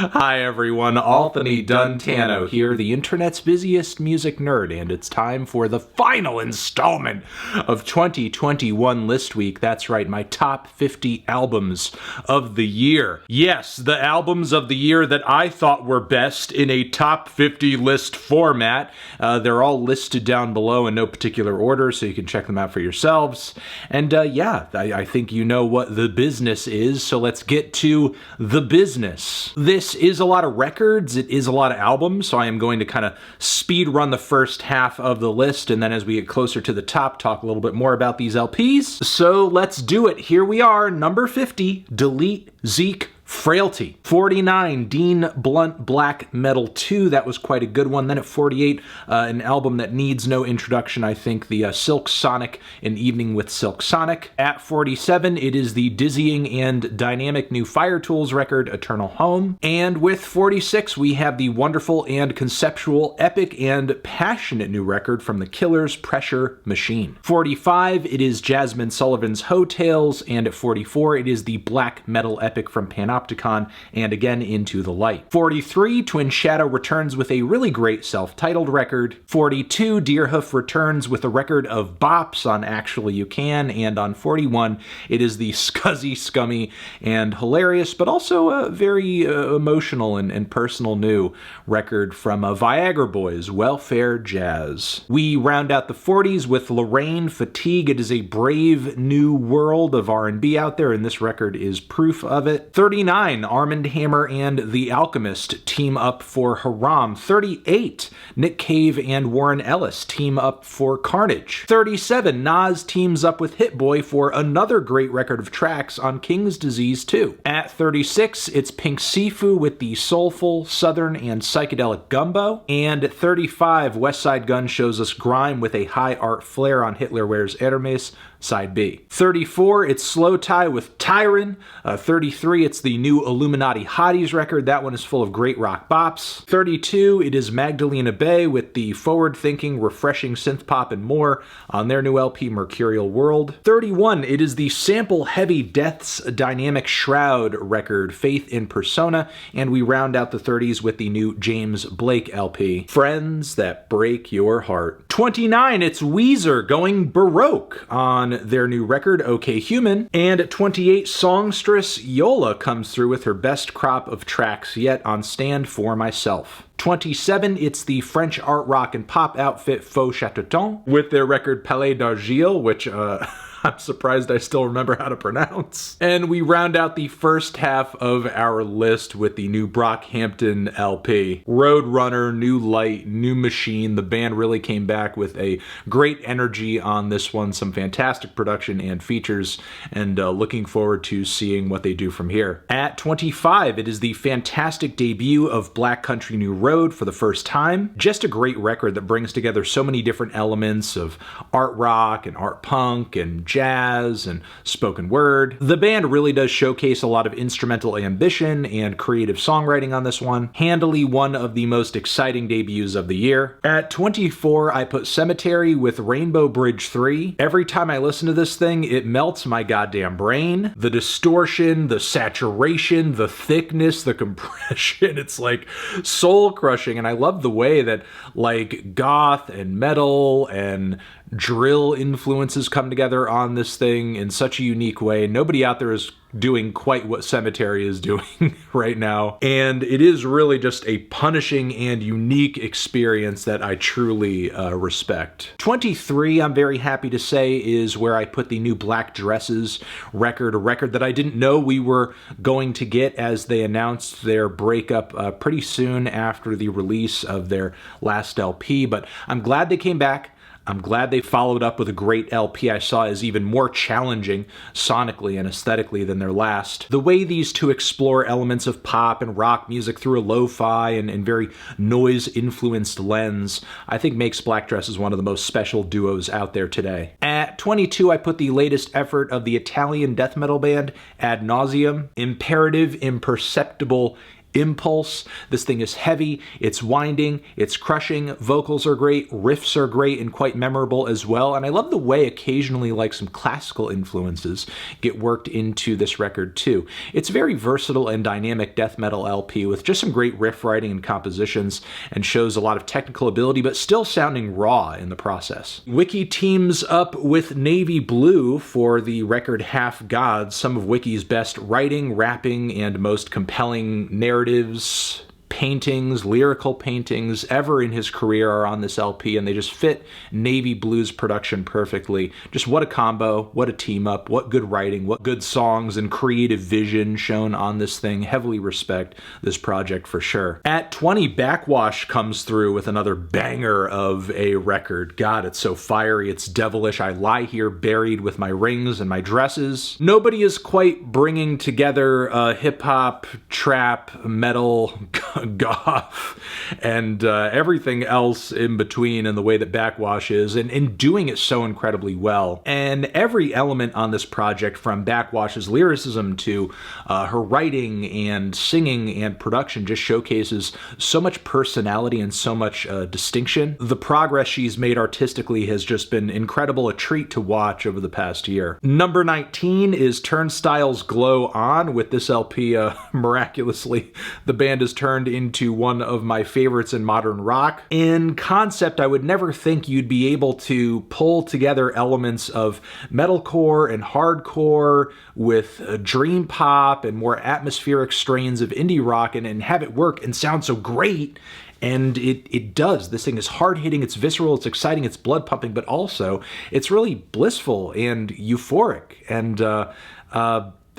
Hi everyone, Anthony Duntano here, the internet's busiest music nerd, and it's time for the final installment of 2021 List Week. That's right, my top 50 albums of the year. Yes, the albums of the year that I thought were best in a top 50 list format. They're all listed down below in no particular order, so you can check them out for yourselves. And I think you know what the business is, so let's get to the business. This is a lot of records, it is a lot of albums, so I am going to kind of speed run the first half of the list, and then as we get closer to the top, talk a little bit more about these LPs. So let's do it. Here we are, number 50, dltzk. Frailty. 49, Dean Blunt Black Metal 2. That was quite a good one. Then at 48, an album that needs no introduction, I think, the Silk Sonic, An Evening with Silk Sonic. At 47, it is the dizzying and dynamic new Fire-Toolz record, Eternal Home. And with 46, we have the wonderful and conceptual, epic and passionate new record from The Killers, Pressure Machine. 45, it is Jasmine Sullivan's Hotels. And at 44, it is the black metal epic from Panopticon, and again Into the Light. 43, Twin Shadow returns with a really great self-titled record. 42, Deerhoof returns with a record of bops on Actually You Can, and on 41, it is the scuzzy, scummy, and hilarious, but also a very emotional and personal new record from Viagra Boys, Welfare Jazz. We round out the 40s with Lorraine, Fatigue. It is a brave new world of R&B out there, and this record is proof of it. 39, Armand Hammer and The Alchemist team up for Haram. 38, Nick Cave and Warren Ellis team up for Carnage. 37, Nas teams up with Hit Boy for another great record of tracks on King's Disease 2. At 36, it's Pink Sifu with the soulful, southern, and psychedelic gumbo. And at 35, Westside Gun shows us grime with a high art flair on Hitler Wears Hermes, Side B. 34, it's Slow Tie with Tyron. 33, it's the new Illuminati Hotties record. That one is full of great rock bops. 32, it is Magdalena Bay with the forward-thinking, refreshing synth pop and more on their new LP, Mercurial World. 31, it is the sample-heavy Death's dynamic Shroud record, Faith in Persona. And we round out the 30s with the new James Blake LP, Friends That Break Your Heart. 29, it's Weezer going Baroque on their new record, OK Human. And at 28, songstress Yola comes through with her best crop of tracks yet on Stand For Myself. 27, it's the French art rock and pop outfit Faux Chatterton with their record Palais d'Argile, which I'm surprised I still remember how to pronounce. And we round out the first half of our list with the new Brockhampton LP. Roadrunner, new light, new machine. The band really came back with a great energy on this one, some fantastic production and features, and looking forward to seeing what they do from here. At 25, it is the fantastic debut of Black Country New Road for the first time. Just a great record that brings together so many different elements of art rock and art punk and jazz and spoken word. The band really does showcase a lot of instrumental ambition and creative songwriting on this one. Handily one of the most exciting debuts of the year. At 24, I put Cemetery with Rainbow Bridge 3. Every time I listen to this thing, it melts my goddamn brain. The distortion, the saturation, the thickness, the compression, it's like soul crushing, and I love the way that like goth and metal and drill influences come together on this thing in such a unique way. Nobody out there is doing quite what Cemetery is doing right now. And it is really just a punishing and unique experience that I truly respect. 23, I'm very happy to say, is where I put the new Black Dresses record, a record that I didn't know we were going to get as they announced their breakup pretty soon after the release of their last LP. But I'm glad they came back. I'm glad they followed up with a great LP I saw as even more challenging sonically and aesthetically than their last. The way these two explore elements of pop and rock music through a lo-fi and very noise-influenced lens, I think makes Black Dresses one of the most special duos out there today. At 22, I put the latest effort of the Italian death metal band Ad Nauseam, Imperative, Imperceptible, impulse. This thing is heavy, it's winding, it's crushing, vocals are great, riffs are great and quite memorable as well, and I love the way occasionally like some classical influences get worked into this record too. It's a very versatile and dynamic death metal LP with just some great riff writing and compositions, and shows a lot of technical ability but still sounding raw in the process. Wiki teams up with Navy Blue for the record Half Gods, some of Wiki's best writing, rapping, and most compelling narratives, paintings, lyrical paintings ever in his career are on this LP, and they just fit Navy Blue's production perfectly. Just what a combo, what a team up, what good writing, what good songs and creative vision shown on this thing. Heavily respect this project for sure. At 20, Backxwash comes through with another banger of a record. God, it's so fiery, it's devilish. I lie here buried with my rings and my dresses. Nobody is quite bringing together hip-hop, trap, metal, goth, and everything else in between in the way that Backxwash is, and doing it so incredibly well. And every element on this project, from Backxwash's lyricism to her writing and singing and production, just showcases so much personality and so much distinction. The progress she's made artistically has just been incredible, a treat to watch over the past year. Number 19 is Turnstile's Glow On. With this LP, miraculously, the band has turned into one of my favorites in modern rock. In concept, I would never think you'd be able to pull together elements of metalcore and hardcore with dream pop and more atmospheric strains of indie rock and have it work and sound so great. And it does. This thing is hard-hitting, it's visceral, it's exciting, it's blood-pumping, but also it's really blissful and euphoric. And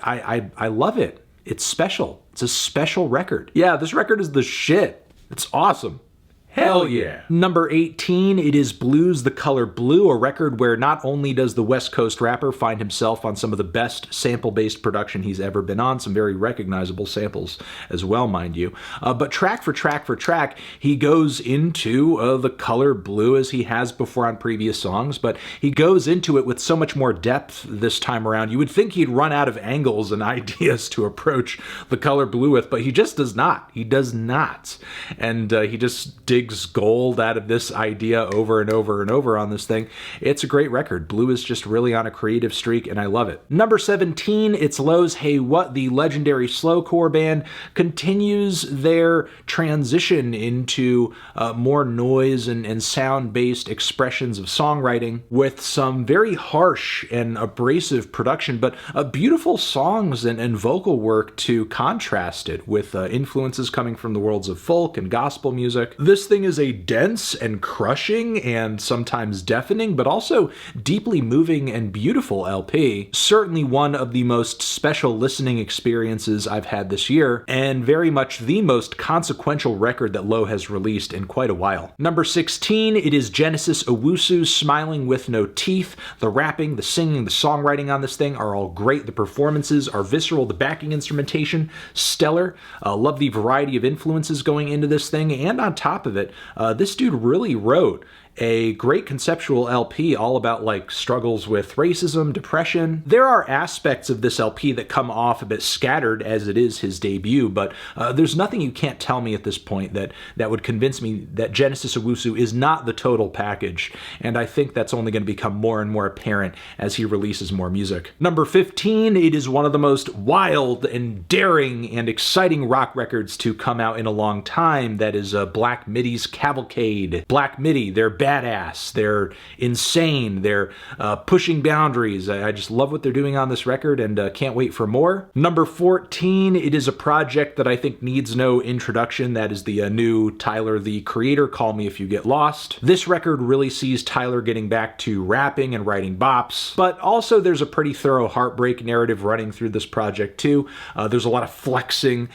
I love it. It's special. It's a special record. Yeah, this record is the shit. It's awesome. Hell yeah. Number 18, it is Blues the Color Blu, a record where not only does the West Coast rapper find himself on some of the best sample-based production he's ever been on, some very recognizable samples as well, mind you, but track for track, he goes into the color blue as he has before on previous songs, but he goes into it with so much more depth this time around. You would think he'd run out of angles and ideas to approach the color blue with, but he just does not. He does not. And he just digs gold out of this idea over and over and over on this thing. It's a great record. Blue is just really on a creative streak, and I love it. Number 17, it's Lowe's Hey What. The legendary slowcore band continues their transition into more noise and sound-based expressions of songwriting with some very harsh and abrasive production, but beautiful songs and vocal work to contrast it with influences coming from the worlds of folk and gospel music. This thing is a dense and crushing and sometimes deafening, but also deeply moving and beautiful LP. Certainly one of the most special listening experiences I've had this year, and very much the most consequential record that Lowe has released in quite a while. Number 16, it is Genesis Owusu, Smiling with No Teeth. The rapping, the singing, the songwriting on this thing are all great. The performances are visceral. The backing instrumentation, stellar. Love the variety of influences going into this thing, and on top of it, this dude really wrote a great conceptual LP all about like struggles with racism, depression. There are aspects of this LP that come off a bit scattered as it is his debut, but there's nothing you can't tell me at this point that would convince me that Genesis Owusu is not the total package, and I think that's only going to become more and more apparent as he releases more music. Number 15, it is one of the most wild and daring and exciting rock records to come out in a long time. That is Black Midi's Cavalcade. Black Midi, they're badass, they're insane, they're pushing boundaries. I just love what they're doing on this record and can't wait for more. Number 14, it is a project that I think needs no introduction. That is the new Tyler, the Creator, Call Me If You Get Lost. This record really sees Tyler getting back to rapping and writing bops, but also there's a pretty thorough heartbreak narrative running through this project too. There's a lot of flexing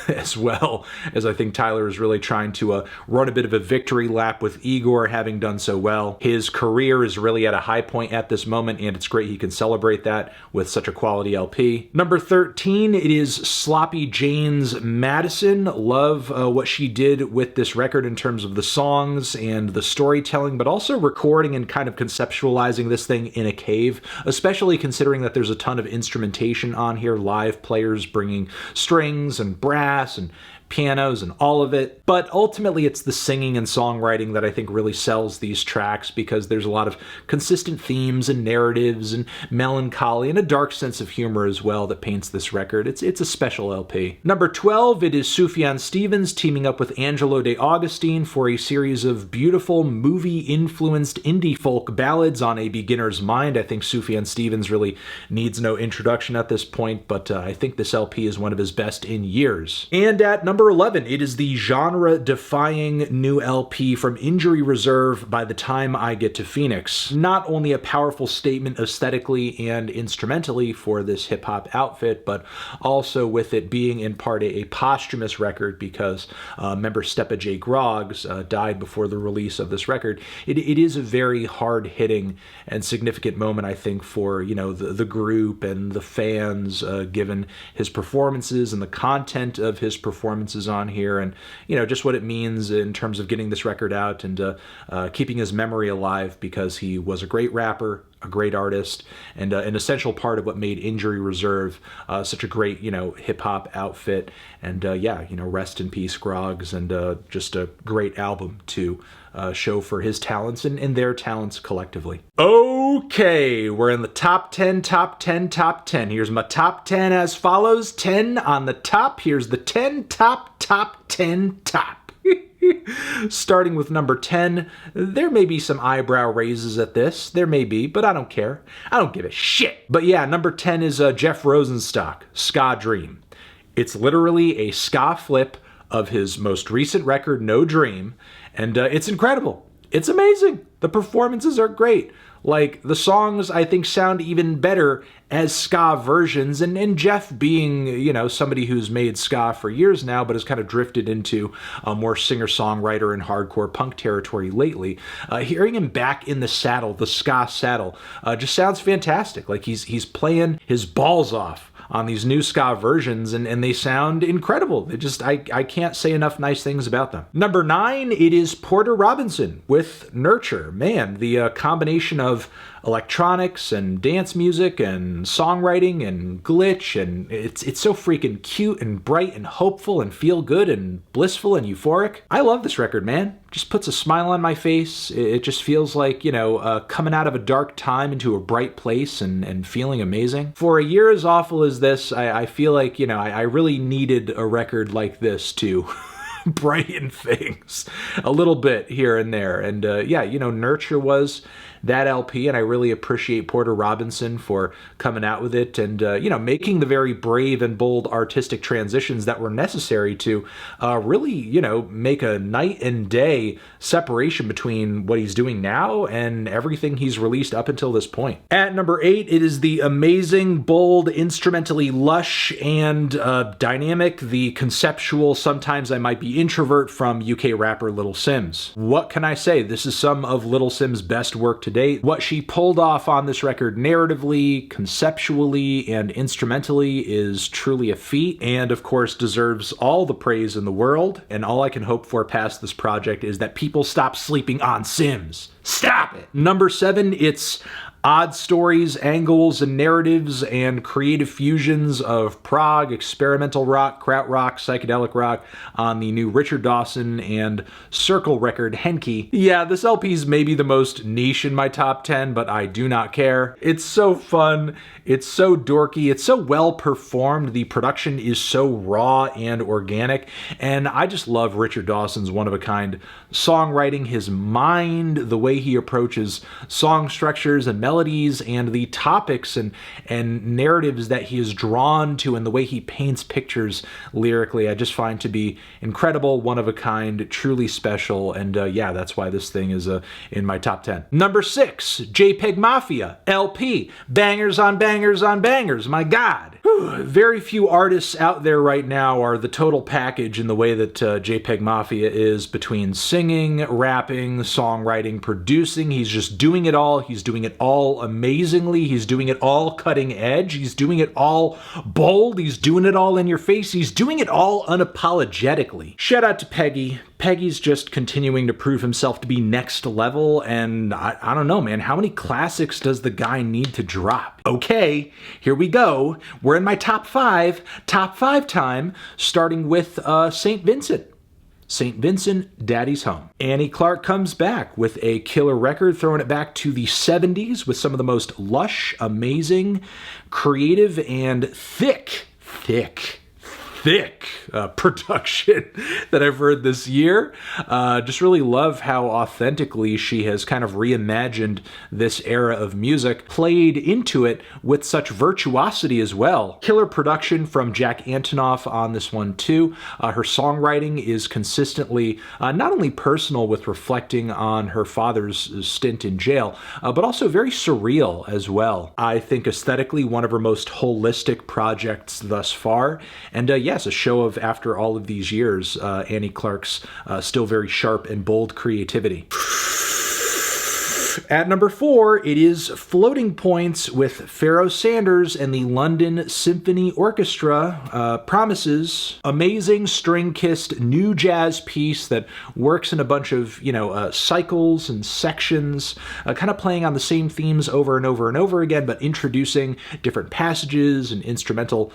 as well, as I think Tyler is really trying to run a bit of a victory lap with Igor having done so well. His career is really at a high point at this moment, and it's great he can celebrate that with such a quality LP. Number 13, it is Sloppy Jane's Madison. Love what she did with this record in terms of the songs and the storytelling, but also recording and kind of conceptualizing this thing in a cave, especially considering that there's a ton of instrumentation on here, live players bringing strings and brass and pianos and all of it. But ultimately, it's the singing and songwriting that I think really sells these tracks, because there's a lot of consistent themes and narratives and melancholy and a dark sense of humor as well that paints this record. It's a special LP. Number 12, it is Sufjan Stevens teaming up with Angelo De Augustine for a series of beautiful movie-influenced indie folk ballads on a beginner's mind. I think Sufjan Stevens really needs no introduction at this point, but I think this LP is one of his best in years. And at number 11, it is the genre-defying new LP from Injury Reserve, By the Time I Get to Phoenix. Not only a powerful statement aesthetically and instrumentally for this hip-hop outfit, but also with it being in part a posthumous record, because member Stepa J. Groggs died before the release of this record. It is a very hard-hitting and significant moment, I think, for, you know, the group and the fans, given his performances and the content of his performances on here, and, you know, just what it means in terms of getting this record out and keeping his memory alive, because he was a great rapper, a great artist, and an essential part of what made Injury Reserve such a great, you know, hip-hop outfit. And yeah, you know, rest in peace, Groggs, and just a great album to show for his talents and their talents collectively. Okay, we're in the top 10, top 10, top 10. Here's my top 10 as follows. 10 on the top. Here's the 10 top 10 top. Starting with number 10, there may be some eyebrow raises at this. There may be, but I don't care. I don't give a shit. But yeah, number 10 is Jeff Rosenstock, Ska Dream. It's literally a ska flip of his most recent record, No Dream, and it's incredible. It's amazing. The performances are great. Like, the songs, I think, sound even better as ska versions, and Jeff being, you know, somebody who's made ska for years now, but has kind of drifted into more singer-songwriter and hardcore punk territory lately. Hearing him back in the saddle, the ska saddle, just sounds fantastic. Like, he's playing his balls off on these new ska versions, and they sound incredible. They just, I can't say enough nice things about them. Number 9, it is Porter Robinson with Nurture. Man, the combination of electronics and dance music and songwriting and glitch, and it's so freaking cute and bright and hopeful and feel good and blissful and euphoric. I love this record, man. Just puts a smile on my face. It just feels like, you know, coming out of a dark time into a bright place and feeling amazing. For a year as awful as this, I feel like, you know, I really needed a record like this to brighten things a little bit here and there. And yeah, you know, Nurture was that LP, and I really appreciate Porter Robinson for coming out with it and, you know, making the very brave and bold artistic transitions that were necessary to really, you know, make a night and day separation between what he's doing now and everything he's released up until this point. At number 8, it is the amazing, bold, instrumentally lush, and dynamic, the conceptual, sometimes I might be introvert from UK rapper Little Simz. What can I say? This is some of Little Simz' best work to date. What she pulled off on this record narratively, conceptually, and instrumentally is truly a feat, and of course deserves all the praise in the world. And all I can hope for past this project is that people stop sleeping on Simz. Stop it! Number 7, it's odd stories, angles, and narratives, and creative fusions of prog, experimental rock, krautrock, psychedelic rock on the new Richard Dawson and Circle record, Henke. Yeah, this LP is maybe the most niche in my top 10, but I do not care. It's so fun. It's so dorky. It's so well performed. The production is so raw and organic, and I just love Richard Dawson's one-of-a-kind songwriting, his mind, the way he approaches song structures and melodies, and the topics and narratives that he is drawn to, and the way he paints pictures lyrically, I just find to be incredible, one of a kind, truly special, and yeah, that's why this thing is in my top 10. Number 6, JPEG Mafia, LP, bangers on bangers on bangers, my God. Whew. Very few artists out there right now are the total package in the way that JPEG Mafia is, between singing, rapping, songwriting, producing. He's just doing it all. He's doing it all all amazingly. He's doing it all cutting edge. He's doing it all bold. He's doing it all in your face. He's doing it all unapologetically. Shout out to Peggy. Peggy's just continuing to prove himself to be next level, and I don't know, man. How many classics does the guy need to drop? Okay, here we go. We're in my top five time, starting with St. Vincent. St. Vincent, Daddy's Home. Annie Clark comes back with a killer record, throwing it back to the 70s with some of the most lush, amazing, creative, and thick production that I've heard this year. Just really love how authentically she has kind of reimagined this era of music, played into it with such virtuosity as well. Killer production from Jack Antonoff on this one too. Her songwriting is consistently not only personal with reflecting on her father's stint in jail, but also very surreal as well. I think aesthetically one of her most holistic projects thus far. And yes, a show of, after all of these years, Annie Clark's still very sharp and bold creativity. At number 4, it is Floating Points with Pharoah Sanders and the London Symphony Orchestra. Promises amazing string-kissed new jazz piece that works in a bunch of, cycles and sections, kind of playing on the same themes over and over and over again, but introducing different passages and instrumental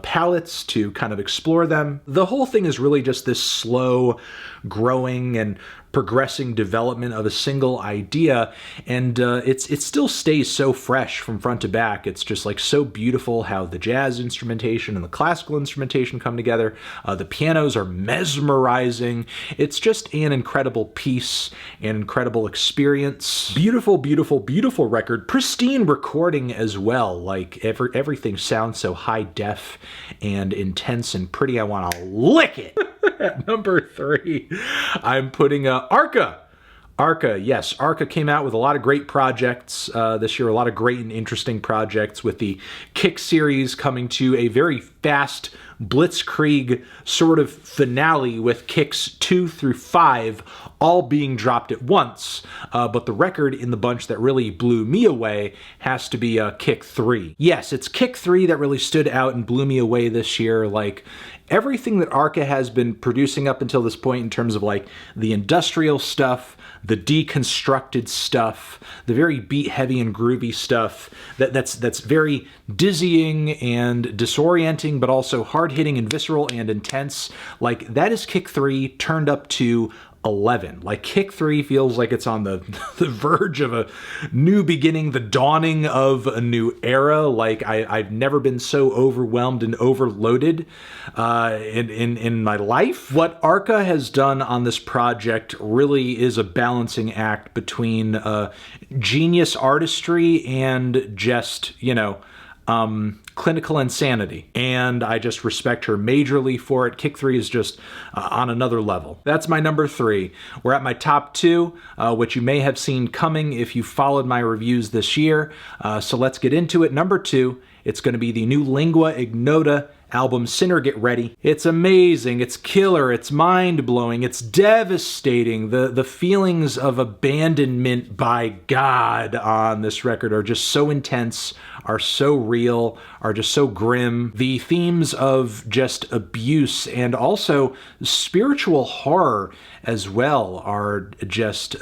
palettes to kind of explore them. The whole thing is really just this slow growing and progressing development of a single idea, and it still stays so fresh from front to back. It's just like so beautiful how the jazz instrumentation and the classical instrumentation come together. The pianos are mesmerizing. It's just an incredible piece, an incredible experience. Beautiful, beautiful, beautiful record. Pristine recording as well. Like everything sounds so high def and intense and pretty. I want to lick it. At number 3, I'm putting Arca. Arca, yes. Arca came out with a lot of great projects this year, a lot of great and interesting projects, with the Kick series coming to a very fast blitzkrieg sort of finale with Kicks 2 through 5 all being dropped at once. But the record in the bunch that really blew me away has to be Kick 3. Yes, it's Kick 3 that really stood out and blew me away this year. Like, everything that Arca has been producing up until this point in terms of like the industrial stuff, the deconstructed stuff, the very beat heavy and groovy stuff that's very dizzying and disorienting, but also hard hitting and visceral and intense. Like, that is Kick 3 turned up to 11. Like, Kick 3 feels like it's on the verge of a new beginning, the dawning of a new era. Like, I've never been so overwhelmed and overloaded in my life. What Arca has done on this project really is a balancing act between genius artistry and just, clinical insanity, and I just respect her majorly for it. Kick 3 is just on another level. That's my number 3. We're at my top 2, which you may have seen coming if you followed my reviews this year, so let's get into it. Number 2, it's going to be the new Lingua Ignota album, Sinner Get Ready. It's amazing, it's killer, it's mind-blowing, it's devastating. The feelings of abandonment by God on this record are just so intense, are so real, are just so grim. The themes of just abuse and also spiritual horror as well are just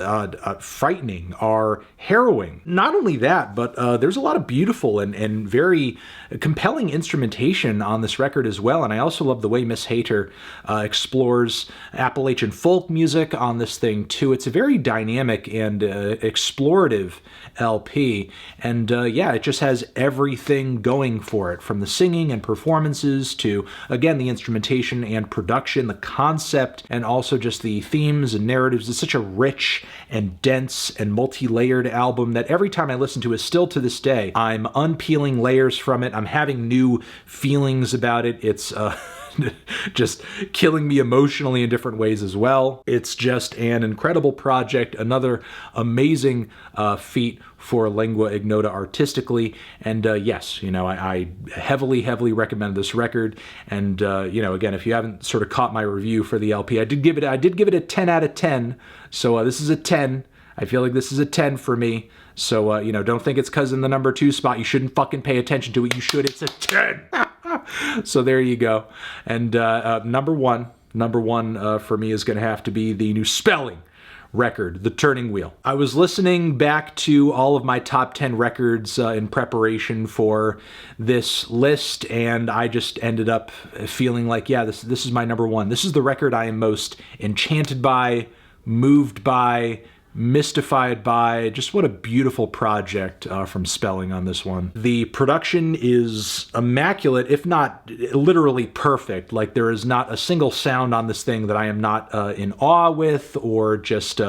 frightening, are harrowing. Not only that, but there's a lot of beautiful and very compelling instrumentation on this record as well, and I also love the way Miss Hayter explores Appalachian folk music on this thing too. It's a very dynamic and explorative LP, and yeah, it just has everything going for it, from the singing and performances to, again, the instrumentation and production, the concept, and also just the themes and narratives. It's such a rich and dense and multi-layered album that every time I listen to it, still to this day, I'm unpeeling layers from it. I'm having new feelings about it. It's just killing me emotionally in different ways as well. It's just an incredible project, another amazing feat for Lingua Ignota artistically, and yes, I heavily recommend this record. And again, if you haven't sort of caught my review for the LP, I did give it a 10 out of 10. So this is a 10. I feel like this is a 10 for me. So, you know, don't think it's because in the number 2 spot you shouldn't fucking pay attention to it. You should. It's a 10. So there you go. And number one for me is going to have to be the new Spelling record, The Turning Wheel. I was listening back to all of my top 10 records in preparation for this list, and I just ended up feeling like, yeah, this is my number 1. This is the record I am most enchanted by, moved by, mystified by. Just what a beautiful project from Spelling on this one. The production is immaculate, if not literally perfect. Like, there is not a single sound on this thing that I am not in awe with, or just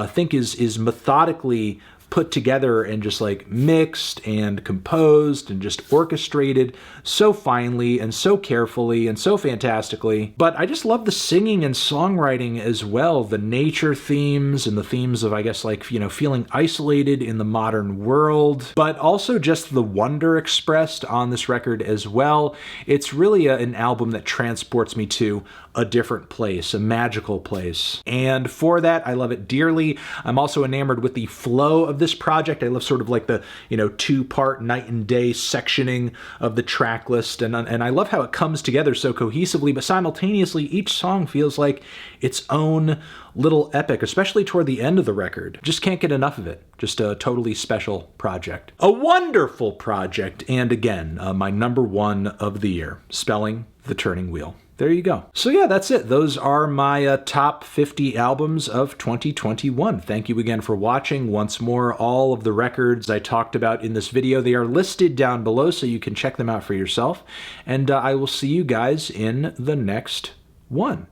think is methodically put together and just like mixed and composed and just orchestrated so finely and so carefully and so fantastically. But I just love the singing and songwriting as well, the nature themes and the themes of, I guess, like, you know, feeling isolated in the modern world, but also just the wonder expressed on this record as well. It's really an album that transports me to a different place, a magical place. And for that, I love it dearly. I'm also enamored with the flow of this project. I love sort of like the, you know, 2-part night and day sectioning of the track list. And I love how it comes together so cohesively, but simultaneously each song feels like its own little epic, especially toward the end of the record. Just can't get enough of it. Just a totally special project. A wonderful project. And again, my number 1 of the year, Spelling, The Turning Wheel. There you go. So yeah, that's it. Those are my top 50 albums of 2021. Thank you again for watching. Once more, all of the records I talked about in this video, they are listed down below so you can check them out for yourself. And I will see you guys in the next one.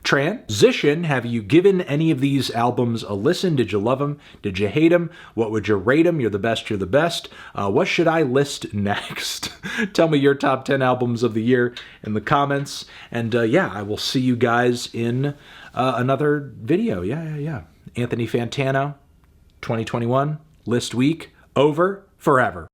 Transition. Have you given any of these albums a listen? Did you love them? Did you hate them? What would you rate them? You're the best, you're the best. What should I list next? Tell me your top 10 albums of the year in the comments. And yeah, I will see you guys in another video. Yeah. Anthony Fantano, 2021, list week, over, forever.